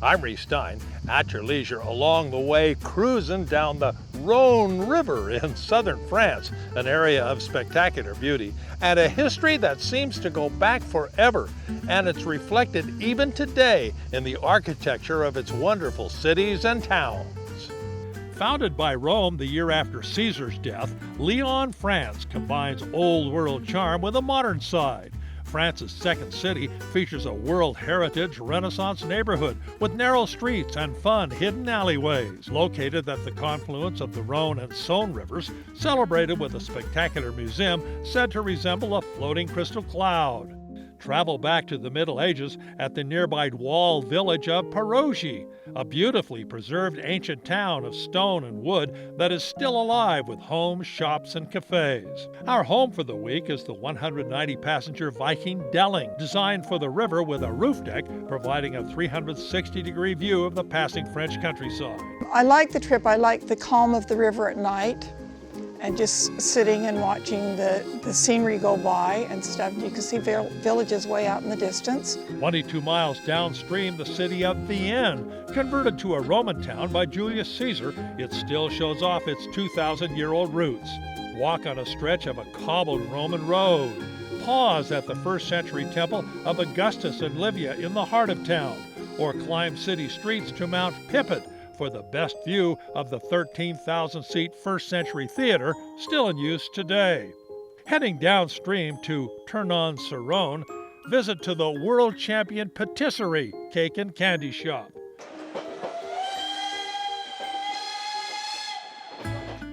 I'm Reece Stein, at your leisure along the way, cruising down the Rhone River in southern France, an area of spectacular beauty and a history that seems to go back forever, and it's reflected even today in the architecture of its wonderful cities and towns. Founded by Rome the year after Caesar's death, Lyon, France combines old world charm with a modern side. France's second city features a World Heritage Renaissance neighborhood with narrow streets and fun hidden alleyways. Located at the confluence of the Rhone and Saône rivers, celebrated with a spectacular museum said to resemble a floating crystal cloud. Travel back to the Middle Ages at the nearby walled village of Pérogie, a beautifully preserved ancient town of stone and wood that is still alive with homes, shops, and cafes. Our home for the week is the 190-passenger Viking Delling, designed for the river with a roof deck, providing a 360-degree view of the passing French countryside. I like the trip. I like the calm of the river at night, and just sitting and watching the scenery go by and stuff. You can see villages way out in the distance. 22 miles downstream, the city of Vienne, converted to a Roman town by Julius Caesar, it still shows off its 2,000-year-old roots. Walk on a stretch of a cobbled Roman road. Pause at the first-century temple of Augustus and Livia in the heart of town, or climb city streets to Mount Pipit for the best view of the 13,000-seat first-century theater still in use today. Heading downstream to Tournon-sur-Rhône, visit to the world champion patisserie, cake and candy shop.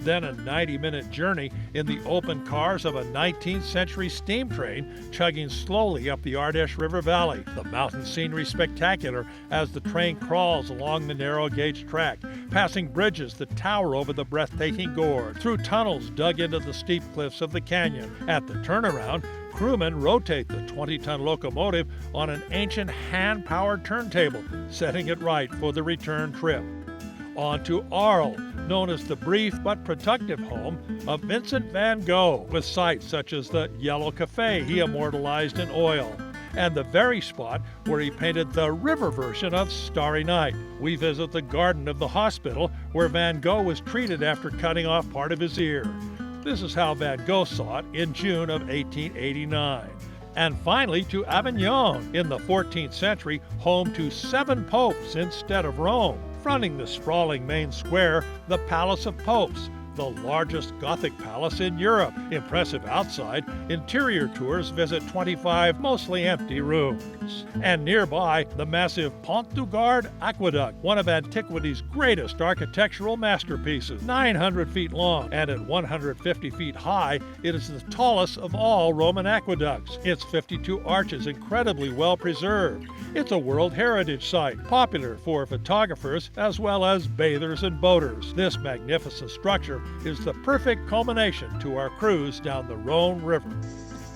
Then a 90-minute journey in the open cars of a 19th century steam train chugging slowly up the Ardèche River Valley. The mountain scenery spectacular as the train crawls along the narrow gauge track, passing bridges that tower over the breathtaking gorge, through tunnels dug into the steep cliffs of the canyon. At the turnaround, crewmen rotate the 20-ton locomotive on an ancient hand-powered turntable, setting it right for the return trip. On to Arles, known as the brief but productive home of Vincent van Gogh, with sights such as the Yellow Cafe he immortalized in oil, and the very spot where he painted the river version of Starry Night. We visit the garden of the hospital where Van Gogh was treated after cutting off part of his ear. This is how Van Gogh saw it in June of 1889. And finally to Avignon, in the 14th century, home to 7 popes instead of Rome. Fronting the sprawling main square, the Palace of Popes, the largest Gothic palace in Europe. Impressive outside, interior tours visit 25 mostly empty rooms. And nearby, the massive Pont du Gard Aqueduct, one of antiquity's greatest architectural masterpieces. 900 feet long, and at 150 feet high, it is the tallest of all Roman aqueducts. Its 52 arches incredibly well preserved. It's a World Heritage Site, popular for photographers as well as bathers and boaters. This magnificent structure is the perfect culmination to our cruise down the Rhone River.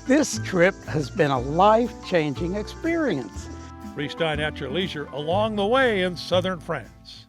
This trip has been a life-changing experience. Reece Stein at your leisure along the way in southern France.